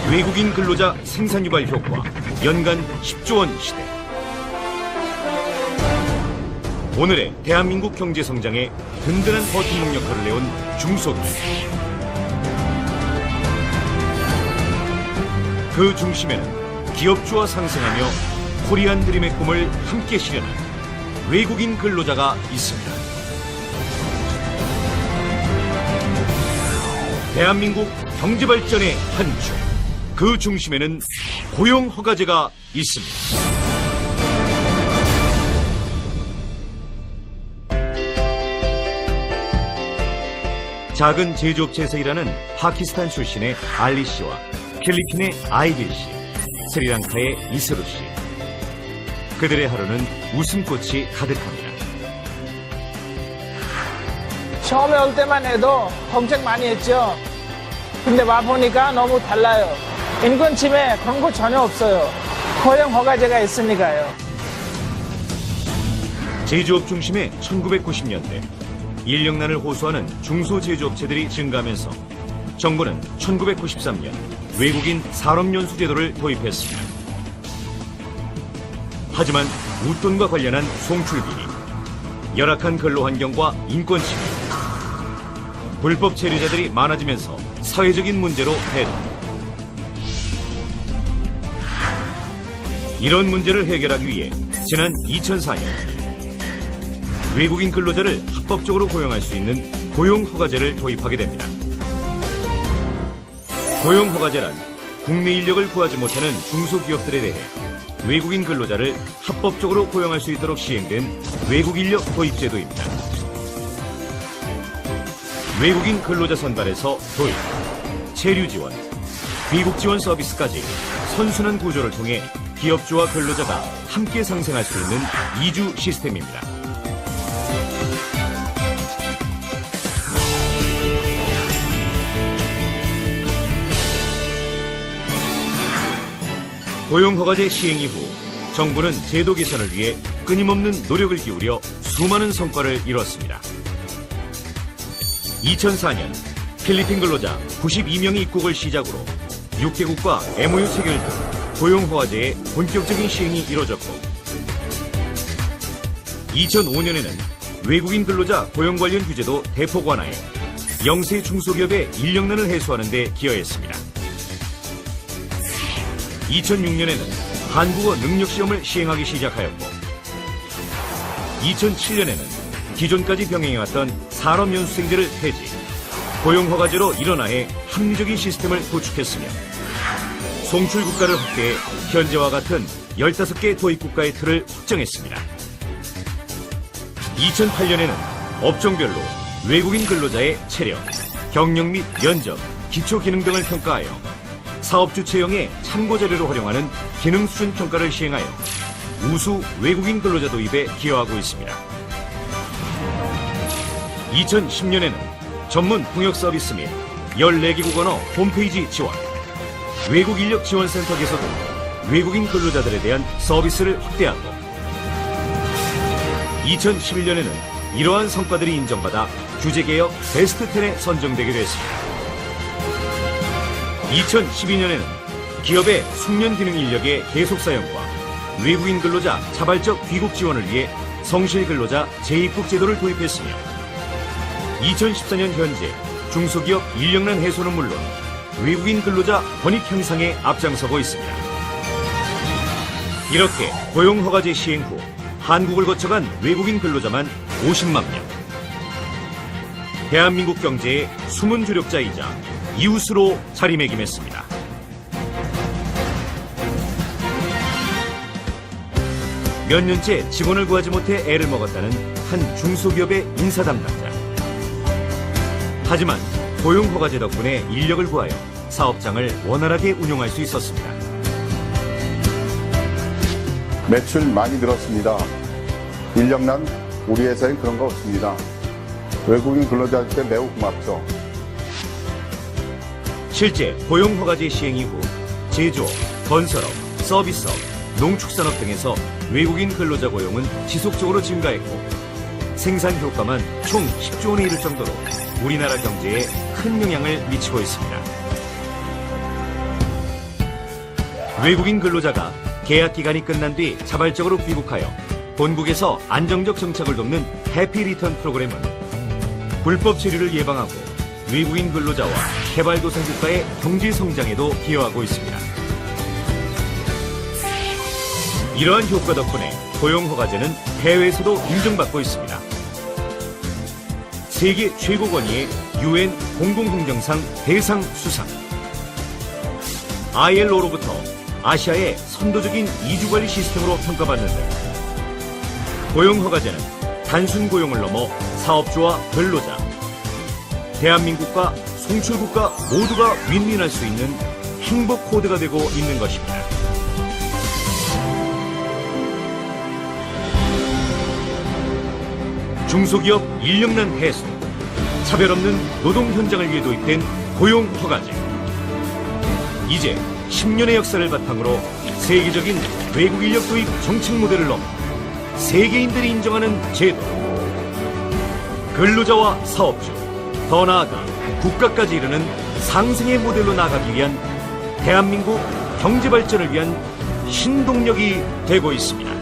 외국인 근로자 생산 유발 효과 연간 10조 원 시대. 오늘의 대한민국 경제 성장에 든든한 버팀목 역할을 내온 중소기업. 그 중심에는 기업주와 상생하며 코리안 드림의 꿈을 함께 실현한 외국인 근로자가 있습니다. 대한민국 경제발전의 한 축, 그 중심에는 고용허가제가 있습니다. 작은 제조업체에서 일하는 파키스탄 출신의 알리 씨와 필리핀의 아이빌 씨, 스리랑카의 이스루 씨. 그들의 하루는 웃음꽃이 가득합니다. 처음에 올 때만 해도 검색 많이 했죠. 근데 와보니까 너무 달라요. 인권 침해 그런 거 전혀 없어요. 고용 허가제가 있으니까요. 제조업 중심의 1990년대 인력난을 호소하는 중소제조업체들이 증가하면서 정부는 1993년 외국인 산업연수제도를 도입했습니다. 하지만 웃돈과 관련한 송출비리, 열악한 근로환경과 인권침해, 불법 체류자들이 많아지면서 사회적인 문제로 대두. 이런 문제를 해결하기 위해 지난 2004년 외국인 근로자를 합법적으로 고용할 수 있는 고용허가제를 도입하게 됩니다. 고용허가제란 국내 인력을 구하지 못하는 중소기업들에 대해 외국인 근로자를 합법적으로 고용할 수 있도록 시행된 외국 인력 도입제도입니다. 외국인 근로자 선발에서 도입, 체류 지원, 귀국 지원 서비스까지 선순환 구조를 통해 기업주와 근로자가 함께 상생할 수 있는 이주 시스템입니다. 고용허가제 시행 이후 정부는 제도 개선을 위해 끊임없는 노력을 기울여 수많은 성과를 이뤘습니다. 2004년 필리핀 근로자 92명의 입국을 시작으로 6개국과 MOU 체결 등 고용허가제의 본격적인 시행이 이뤄졌고 2005년에는 외국인 근로자 고용 관련 규제도 대폭 완화해 영세 중소기업의 인력난을 해소하는 데 기여했습니다. 2006년에는 한국어 능력시험을 시행하기 시작하였고 2007년에는 기존까지 병행해왔던 산업연수생제를 폐지, 고용허가제로 일원화해 합리적인 시스템을 구축했으며 송출국가를 확대해 현재와 같은 15개 도입국가의 틀을 확정했습니다. 2008년에는 업종별로 외국인 근로자의 체력, 경력 및 면접, 기초기능 등을 평가하여 사업주 채용의 참고자료로 활용하는 기능수준 평가를 시행하여 우수 외국인 근로자 도입에 기여하고 있습니다. 2010년에는 전문 통역 서비스 및 14개국 언어 홈페이지 지원, 외국 인력 지원센터 개소 등 외국인 근로자들에 대한 서비스를 확대하고 2011년에는 이러한 성과들이 인정받아 규제개혁 베스트 10에 선정되기도 했습니다. 2012년에는 기업의 숙련 기능 인력의 계속 사용과 외국인 근로자 자발적 귀국 지원을 위해 성실 근로자 재입국 제도를 도입했으며 2014년 현재 중소기업 인력난 해소는 물론 외국인 근로자 권익 향상에 앞장서고 있습니다. 이렇게 고용허가제 시행 후 한국을 거쳐간 외국인 근로자만 50만 명. 대한민국 경제의 숨은 주력자이자 이웃으로 자리매김했습니다. 몇 년째 직원을 구하지 못해 애를 먹었다는 한 중소기업의 인사 담당자. 하지만 고용허가제 덕분에 인력을 구하여 사업장을 원활하게 운영할 수 있었습니다. 매출 많이 늘었습니다. 인력난 우리 회사엔 그런 거 없습니다. 외국인 근로자한테 매우 고맙죠. 실제 고용허가제 시행 이후 제조업, 건설업, 서비스업, 농축산업 등에서 외국인 근로자 고용은 지속적으로 증가했고 생산 효과만 총 10조 원에 이를 정도로 우리나라 경제에 큰 영향을 미치고 있습니다. 외국인 근로자가 계약 기간이 끝난 뒤 자발적으로 귀국하여 본국에서 안정적 정착을 돕는 해피 리턴 프로그램은 불법 체류를 예방하고 외국인 근로자와 개발도상 국가의 경제 성장에도 기여하고 있습니다. 이러한 효과 덕분에 고용허가제는 해외에서도 인정받고 있습니다. 세계 최고 권위의 UN 공공행정상 대상 수상, ILO로부터 아시아의 선도적인 이주관리 시스템으로 평가받는 등 고용허가제는 단순 고용을 넘어 사업주와 근로자, 대한민국과 송출국가 모두가 윈윈할 수 있는 행복 코드가 되고 있는 것입니다. 중소기업 인력난 해소, 차별 없는 노동 현장을 위해 도입된 고용허가제. 이제 10년의 역사를 바탕으로 세계적인 외국 인력 도입 정책 모델을 넘어 세계인들이 인정하는 제도, 근로자와 사업주, 더 나아가 국가까지 이르는 상생의 모델로 나아가기 위한 대한민국 경제 발전을 위한 신동력이 되고 있습니다.